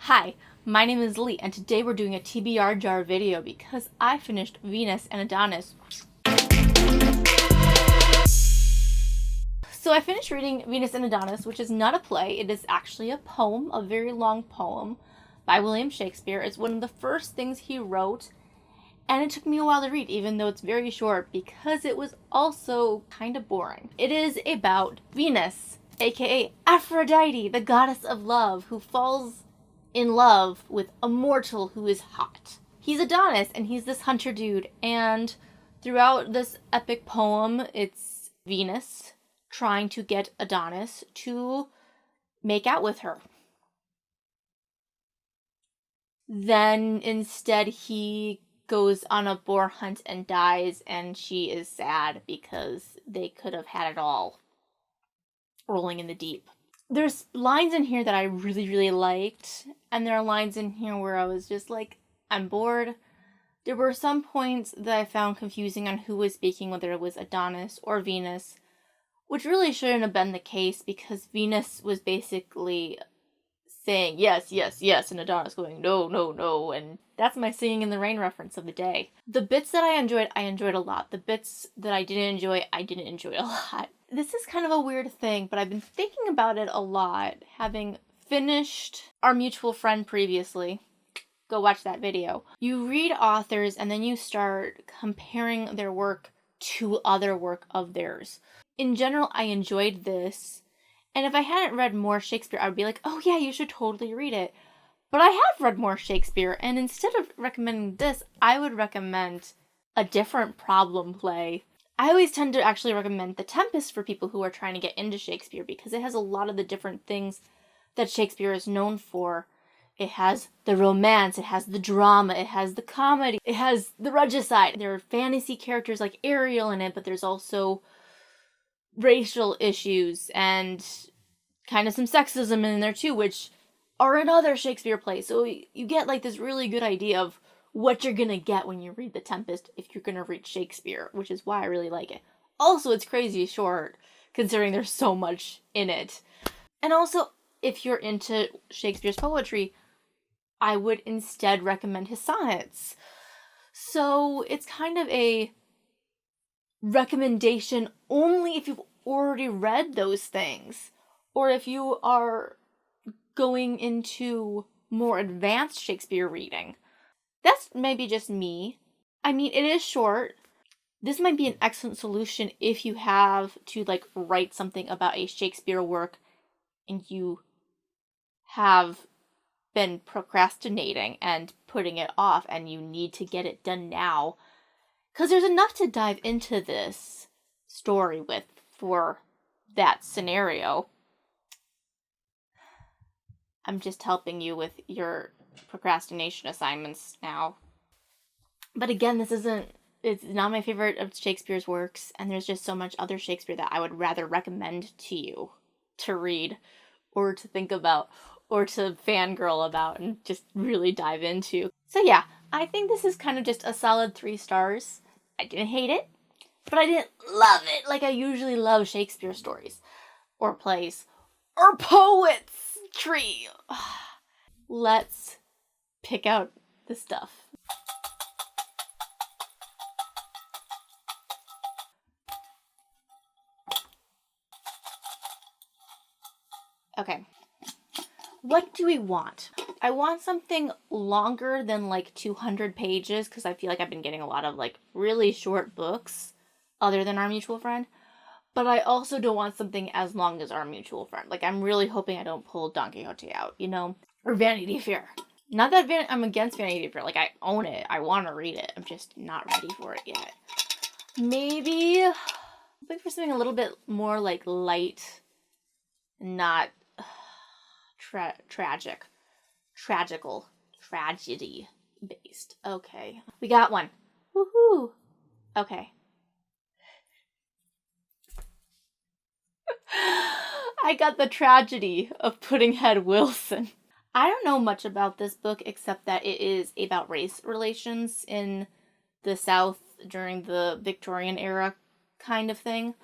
Hi, my name is Lee, and today we're doing a TBR JAR video because I finished Venus and Adonis. So I finished reading Venus and Adonis, which is not a play. It is actually a poem, a very long poem by William Shakespeare. It's one of the first things he wrote, and it took me a while to read, even though it's very short, because it was also kind of boring. It is about Venus, aka Aphrodite, the goddess of love, who falls in love with a mortal who is hot. He's Adonis, and he's this hunter dude, and throughout this epic poem, it's Venus trying to get Adonis to make out with her. Then instead he goes on a boar hunt and dies, and she is sad because they could have had it all rolling in the deep. There's lines in here that I really, really liked, and there are lines in here where I was just like, I'm bored. There were some points that I found confusing on who was speaking, whether it was Adonis or Venus, which really shouldn't have been the case because Venus was basically saying yes, yes, yes, and Adonis going no, no, no, and that's my Singing in the Rain reference of the day. The bits that I enjoyed a lot. The bits that I didn't enjoy a lot. This is kind of a weird thing, but I've been thinking about it a lot, having finished Our Mutual Friend previously. Go watch that video. You read authors and then you start comparing their work to other work of theirs. In general, I enjoyed this, and if I hadn't read more Shakespeare, I would be like, oh yeah, you should totally read it. But I have read more Shakespeare, and instead of recommending this, I would recommend a different problem play. I always tend to actually recommend The Tempest for people who are trying to get into Shakespeare because it has a lot of the different things that Shakespeare is known for. It has the romance, it has the drama, it has the comedy, it has the regicide. There are fantasy characters like Ariel in it, but there's also racial issues and kind of some sexism in there too, which are in other Shakespeare plays. So you get like this really good idea of what you're gonna get when you read The Tempest if you're gonna read Shakespeare, which is why I really like it. Also, it's crazy short, considering there's so much in it. And also, if you're into Shakespeare's poetry, I would instead recommend his sonnets. So it's kind of a recommendation only if you've already read those things, or if you are going into more advanced Shakespeare reading. That's maybe just me. I mean, it is short. This might be an excellent solution if you have to like write something about a Shakespeare work and you have been procrastinating and putting it off and you need to get it done now. Because there's enough to dive into this story with for that scenario. I'm just helping you with your procrastination assignments now. But again, it's not my favorite of Shakespeare's works, and there's just so much other Shakespeare that I would rather recommend to you to read or to think about or to fangirl about and just really dive into. So yeah, I think this is kind of just a solid 3 stars. I didn't hate it, but I didn't love it like I usually love Shakespeare stories or plays or poetry. Let's pick out the stuff. Okay. What do we want? I want something longer than like 200 pages because I feel like I've been getting a lot of like really short books other than Our Mutual Friend. But I also don't want something as long as Our Mutual Friend. Like, I'm really hoping I don't pull Don Quixote out, you know? Or Vanity Fair. Not that I'm against Vanity Fair. Like, I own it. I want to read it. I'm just not ready for it yet. Maybe I'm looking for something a little bit more like light, not tragical, tragedy based. Okay. We got one. Woohoo. Okay. I got The Tragedy of Puddn'head Wilson. I don't know much about this book except that it is about race relations in the South during the Victorian era kind of thing.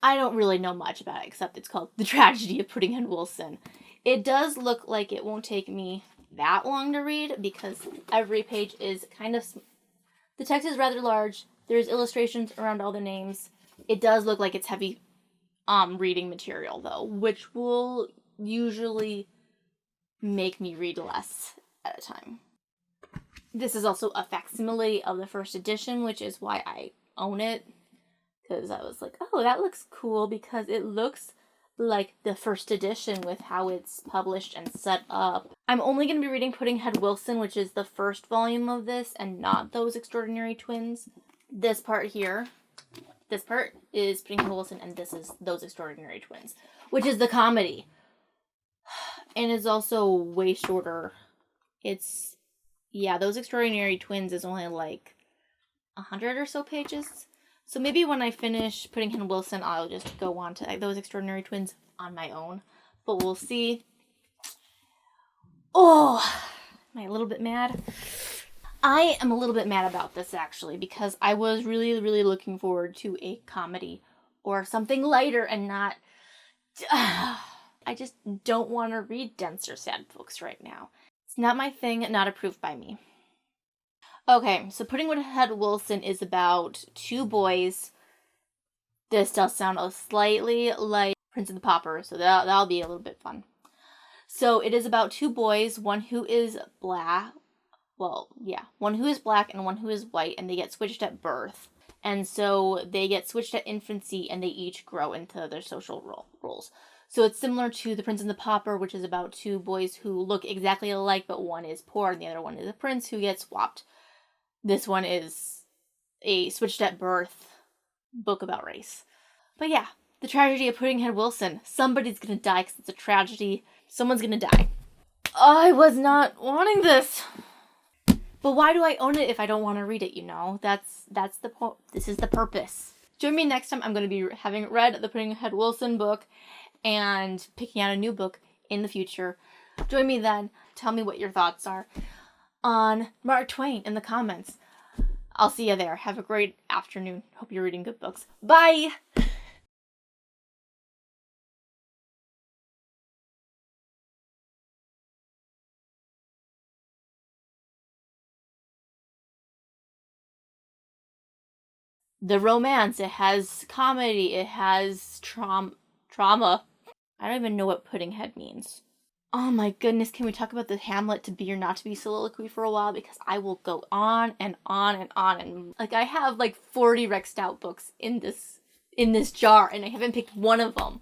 I don't really know much about it, except it's called The Tragedy of Puddn'head Wilson. It does look like it won't take me that long to read because every page is kind of... The text is rather large. There's illustrations around all the names. It does look like it's heavy reading material, though, which will usually make me read less at a time. This is also a facsimile of the first edition, which is why I own it. Because I was like, oh, that looks cool because it looks like the first edition with how it's published and set up. I'm only going to be reading Puddn'head Wilson, which is the first volume of this, and not Those Extraordinary Twins. This part here, this part is Puddn'head Wilson, and this is Those Extraordinary Twins, which is the comedy. And it's also way shorter. It's, yeah, Those Extraordinary Twins is only like 100 or so pages. So maybe when I finish Puddn'head Wilson, I'll just go on to Those Extraordinary Twins on my own. But we'll see. Oh, am I a little bit mad? I am a little bit mad about this, actually, because I was really, really looking forward to a comedy or something lighter and not... I just don't want to read dense or sad books right now. It's not my thing, not approved by me. Okay, so Puddn'head Wilson is about two boys. This does sound slightly like Prince and the Pauper, so that'll be a little bit fun. So it is about two boys, one who is black, one who is black and one who is white, and they get switched at birth. And so they get switched at infancy, and they each grow into their social roles. So it's similar to The Prince and the Pauper, which is about two boys who look exactly alike, but one is poor and the other one is a prince who gets swapped. This one is a switched at birth book about race. But yeah, the tragedy of Puddn'head Wilson. Somebody's gonna die because it's a tragedy. Someone's gonna die. I was not wanting this. But why do I own it if I don't want to read it, you know? That's the point. This is the purpose. Join me next time. I'm going to be having read the Puddn'head Wilson book and picking out a new book in the future. Join me then. Tell me what your thoughts are on Mark Twain in the comments. I'll see you there. Have a great afternoon. Hope you're reading good books. Bye! The romance, it has comedy, it has trauma. I don't even know what Puddn'head means. Oh my goodness, can we talk about the Hamlet to be or not to be soliloquy for a while? Because I will go on and on and on. And like, I have like 40 Rex Stout books in this jar, and I haven't picked one of them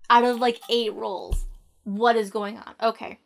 out of like 8 rolls. What is going on? Okay.